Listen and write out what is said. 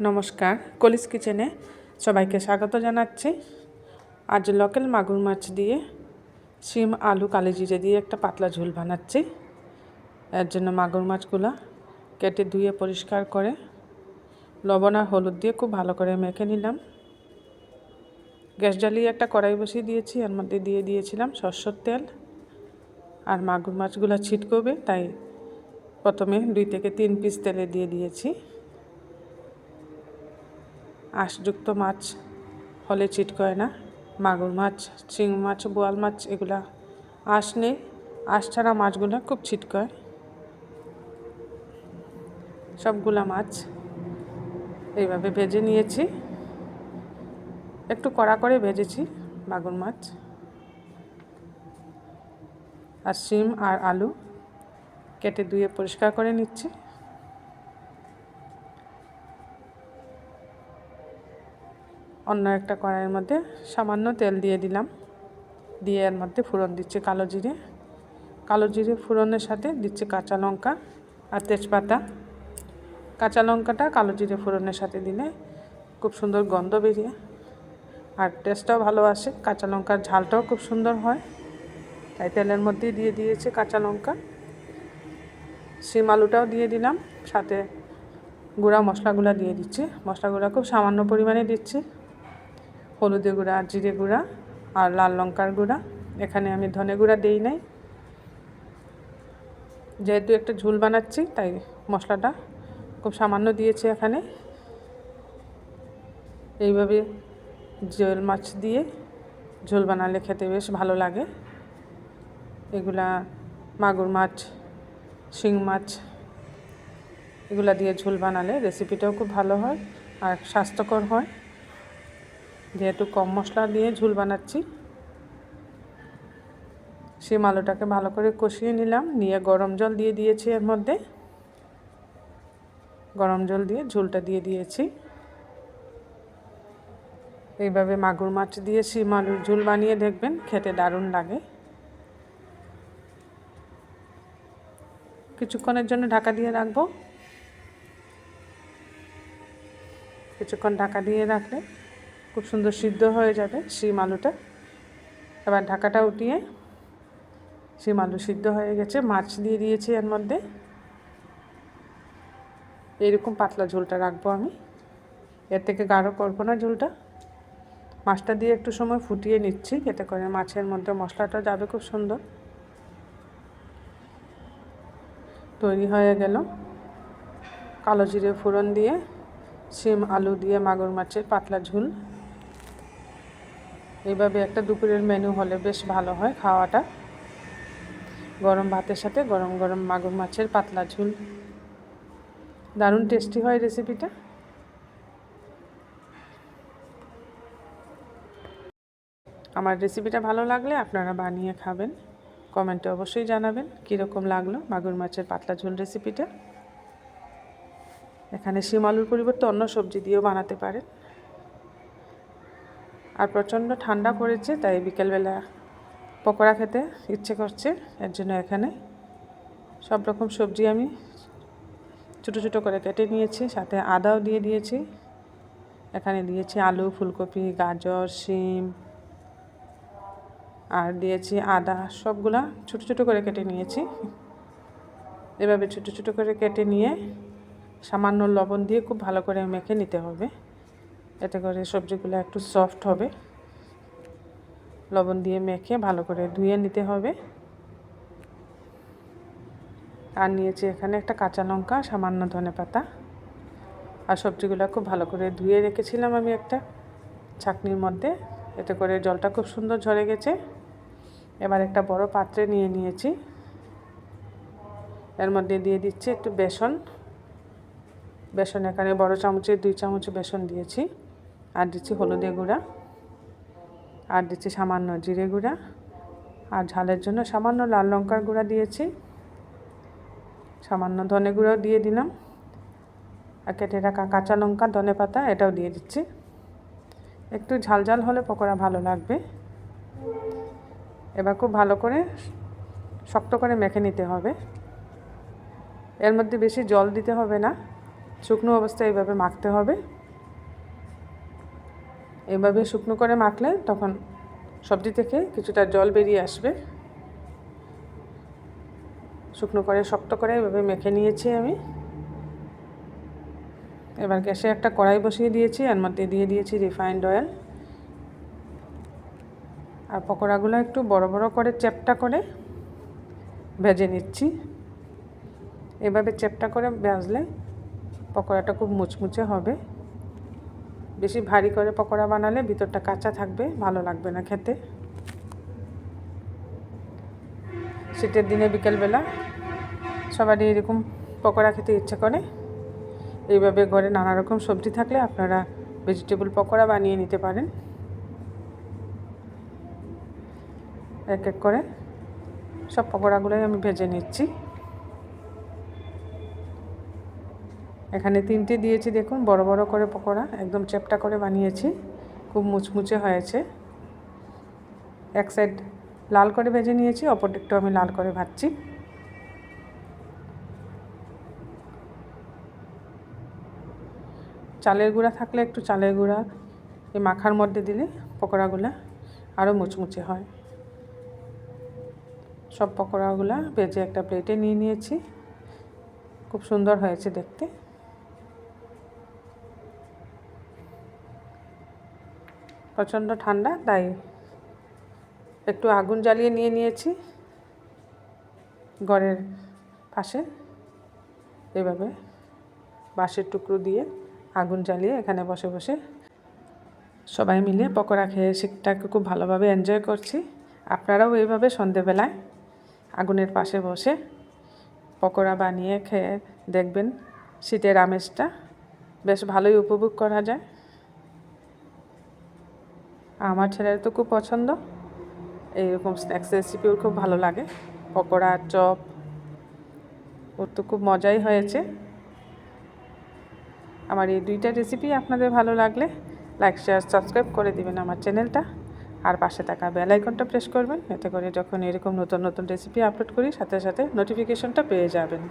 নমস্কার, কলিস কিচেনে সবাইকে স্বাগত জানাচ্ছি। আজ লোকাল মাগুর মাছ দিয়ে শিম আলু কালো জিরে দিয়ে একটা পাতলা ঝোল বানাচ্ছি। এর জন্য মাগুর মাছগুলো কেটে ধুয়ে পরিষ্কার করে লবণ আর হলুদ দিয়ে খুব ভালো করে মেখে নিলাম। গ্যাস জ্বালিয়ে একটা কড়াই বসিয়ে দিয়েছি, এর মধ্যে দিয়ে দিয়েছিলাম সরষের তেল। আর মাগুর মাছগুলো ছিটকবে, তাই প্রথমে 2 থেকে 3 পিস তেলে দিয়ে দিয়েছি। আঁশযুক্ত মাছ হলে ছিটকয় না। মাগুর মাছ, চিংড়ি মাছ, বোয়াল মাছ এগুলা আঁশ নেই। আঁশ ছাড়া মাছগুলো খুব ছিটকয়। সবগুলা মাছ এইভাবে ভেজে নিয়েছি, একটু কড়া করে ভেজেছি মাগুর মাছ। আর শিম আর আলু কেটে ধুয়ে পরিষ্কার করে নিচ্ছি। অন্য একটা কড়াইয়ের মধ্যে সামান্য তেল দিয়ে দিলাম, দিয়ে এর মধ্যে ফোড়ন দিচ্ছি কালো জিরে ফোড়নের সাথে দিচ্ছি কাঁচা লঙ্কা আর তেজপাতা। কাঁচা লঙ্কাটা কালো জিরে ফোড়নের সাথে দিলে খুব সুন্দর গন্ধ বেরিয়ে আর টেস্টটাও ভালো আসে। কাঁচা লঙ্কার ঝালটাও খুব সুন্দর হয়, তাই তেলের মধ্যেই দিয়ে দিয়েছি কাঁচা লঙ্কা। শিম আলুটাও দিয়ে দিলাম, সাথে গুঁড়া মশলাগুলো দিয়ে দিচ্ছি। মশলাগুলো খুব সামান্য পরিমাণে দিচ্ছি। হলুদের গুঁড়া, জিরে গুঁড়া আর লাল লঙ্কার গুঁড়া। এখানে আমি ধনে গুঁড়া দিই নাই, যেহেতু একটা ঝোল বানাচ্ছি তাই মশলাটা খুব সামান্য দিয়েছি এখানে। এইভাবে জিওল মাছ দিয়ে ঝোল বানালে খেতে বেশ ভালো লাগে। এগুলা মাগুর মাছ, শিং মাছ এগুলা দিয়ে ঝোল বানালে রেসিপিটাও খুব ভালো হয় আর স্বাস্থ্যকর হয়। যেহেতু কম মশলা দিয়ে ঝোল বানাচ্ছি। শিম আলুটাকে ভালো করে কষিয়ে নিলাম, নিয়ে গরম জল দিয়ে দিয়েছি। এর মধ্যে গরম জল দিয়ে ঝোলটা দিয়ে দিয়েছি। এইভাবে মাগুর মাছ দিয়ে শিম আলুর ঝোল বানিয়ে দেখবেন, খেতে দারুণ লাগে। কিছুক্ষণের জন্য ঢাকা দিয়ে রাখবো। কিছুক্ষণ ঢাকা দিয়ে রাখলে খুব সুন্দর সিদ্ধ হয়ে যাবে শিম আলুটা। এবার ঢাকাটা উঠিয়ে শিম আলু সিদ্ধ হয়ে গেছে, মাছ দিয়ে দিয়েছি এর মধ্যে। এইরকম পাতলা ঝোলটা রাখবো আমি, এর থেকে গাঢ় করবো না ঝোলটা। মাছটা দিয়ে একটু সময় ফুটিয়ে নিচ্ছি, এতে করে মাছের মধ্যে মশলাটা যাবে খুব সুন্দর। তৈরি হয়ে গেল কালো জিরে ফোড়ন দিয়ে শিম আলু দিয়ে মাগুর মাছের পাতলা ঝোল। এইভাবে একটা দুপুরের মেনু হলে বেশ ভালো হয় খাওয়াটা। গরম ভাতের সাথে গরম গরম মাগুর মাছের পাতলা ঝোল দারুণ টেস্টি হয় রেসিপিটা। আমার রেসিপিটা ভালো লাগলে আপনারা বানিয়ে খাবেন। কমেন্টে অবশ্যই জানাবেন কীরকম লাগলো মাগুর মাছের পাতলা ঝোল রেসিপিটা। এখানে শিম আলুর পরিবর্তে অন্য সবজি দিয়েও বানাতে পারেন। আর প্রচণ্ড ঠান্ডা পড়েছে, তাই বিকেলবেলা পকোড়া খেতে ইচ্ছে করছে। এর জন্য এখানে সব রকম সবজি আমি ছোটো ছোটো করে কেটে নিয়েছি, সাথে আদাও দিয়ে দিয়েছি। এখানে দিয়েছি আলু, ফুলকপি, গাজর, শিম আর দিয়েছি আদা। সবগুলা ছোটো ছোটো করে কেটে নিয়েছি। এভাবে ছোটো ছোটো করে কেটে নিয়ে সামান্য লবণ দিয়ে খুব ভালো করে মেখে নিতে হবে, এতে করে সবজিগুলো একটু সফট হবে। লবণ দিয়ে মেখে ভালো করে ধুয়ে নিতে হবে। আর নিয়েছি এখানে একটা কাঁচা লঙ্কা, সামান্য ধনেপাতা। আর সবজিগুলো খুব ভালো করে ধুয়ে রেখেছিলাম আমি একটা ছাঁকনির মধ্যে, এতে করে জলটা খুব সুন্দর ঝরে গেছে। এবার একটা বড় পাত্রে নিয়ে নিয়েছি, এর মধ্যে দিয়ে দিচ্ছি একটু বেসন। এখানে বড় চামচের 2 চামচ বেসন দিয়েছি। আর দিচ্ছি হলুদের গুঁড়া, আর দিচ্ছি সামান্য জিরে গুঁড়া, আর ঝালের জন্য সামান্য লাল লঙ্কার গুঁড়া দিয়েছি। সামান্য ধনে গুঁড়াও দিয়ে দিলাম, আর কেটে রাখা কাঁচা লঙ্কা, ধনেপাতা এটাও দিয়ে দিচ্ছি। একটু ঝাল ঝাল হলে পকোড়া ভালো লাগবে। এবার খুব ভালো করে শক্ত করে মেখে নিতে হবে। এর মধ্যে বেশি জল দিতে হবে না, শুকনো অবস্থায় এইভাবে মাখতে হবে। এইভাবে শুকনো করে মাখলে তখন সবজি থেকে কিছুটা জল বেরিয়ে আসবে। শুকনো করে শক্ত করে এইভাবে মেখে নিয়েছি আমি। এবার গ্যাসে একটা কড়াই বসিয়ে দিয়েছি, এর মধ্যে দিয়ে দিয়েছি রিফাইন্ড অয়েল। আর পকোড়াগুলো একটু বড় বড় করে চ্যাপ্টা করে ভেজে নিচ্ছি। এভাবে চ্যাপ্টা করে ভাজলে পকোড়াটা খুব মুচমুচে হবে। বেশি ভারী করে পকোড়া বানালে ভিতরটা কাঁচা থাকবে, ভালো লাগবে না খেতে। শীতের দিনে বিকেলবেলা সবারই এরকম পকোড়া খেতে ইচ্ছে করে। এইভাবে ঘরে নানা রকম সবজি থাকলে আপনারা ভেজিটেবল পকোড়া বানিয়ে নিতে পারেন। এক এক করে সব পকোড়াগুলোই আমি ভেজে নিচ্ছি। এখানে 3টে দিয়েছি, দেখুন বড় বড় করে পকোড়া একদম চ্যাপ্টা করে বানিয়েছি, খুব মুচমুচে হয়েছে। এক সাইড লাল করে ভেজে নিয়েছি, অপর দিকটাও আমি লাল করে ভাজছি। চালের গুঁড়া থাকলে একটু চালের গুঁড়া এই মাখার মধ্যে দিলে পকোড়াগুলো আরও মুচমুচে হয়। সব পকোড়াগুলো ভেজে একটা প্লেটে নিয়ে নিয়েছি। খুব সুন্দর হয়েছে দেখতে। প্রচণ্ড ঠান্ডা, তাই একটু আগুন জ্বালিয়ে নিয়েছি ঘরের পাশে। এভাবে বাঁশের টুকরো দিয়ে আগুন জ্বালিয়ে এখানে বসে বসে সবাই মিলে পকোড়া খেয়ে শীতটাকে খুব ভালোভাবে এনজয় করছি। আপনারাও এইভাবে সন্ধেবেলায় আগুনের পাশে বসে পকোড়া বানিয়ে খেয়ে দেখবেন, শীতের আমেজটা বেশ ভালোই উপভোগ করা যায়। আমার ছেলের তো খুব পছন্দ, এইরকম স্ন্যাক্স রেসিপি ওর খুব ভালো লাগে। পকোড়া, চপ ওর তো খুব মজাই হয়েছে। আমার এই 2টা রেসিপি আপনাদের ভালো লাগলে লাইক, শেয়ার, সাবস্ক্রাইব করে দিবেন আমার চ্যানেলটা। আর পাশে থাকা বেল আইকনটা প্রেস করবেন, এতে করে যখন এরকম নতুন নতুন রেসিপি আপলোড করি সাথে সাথে নোটিফিকেশনটা পেয়ে যাবেন।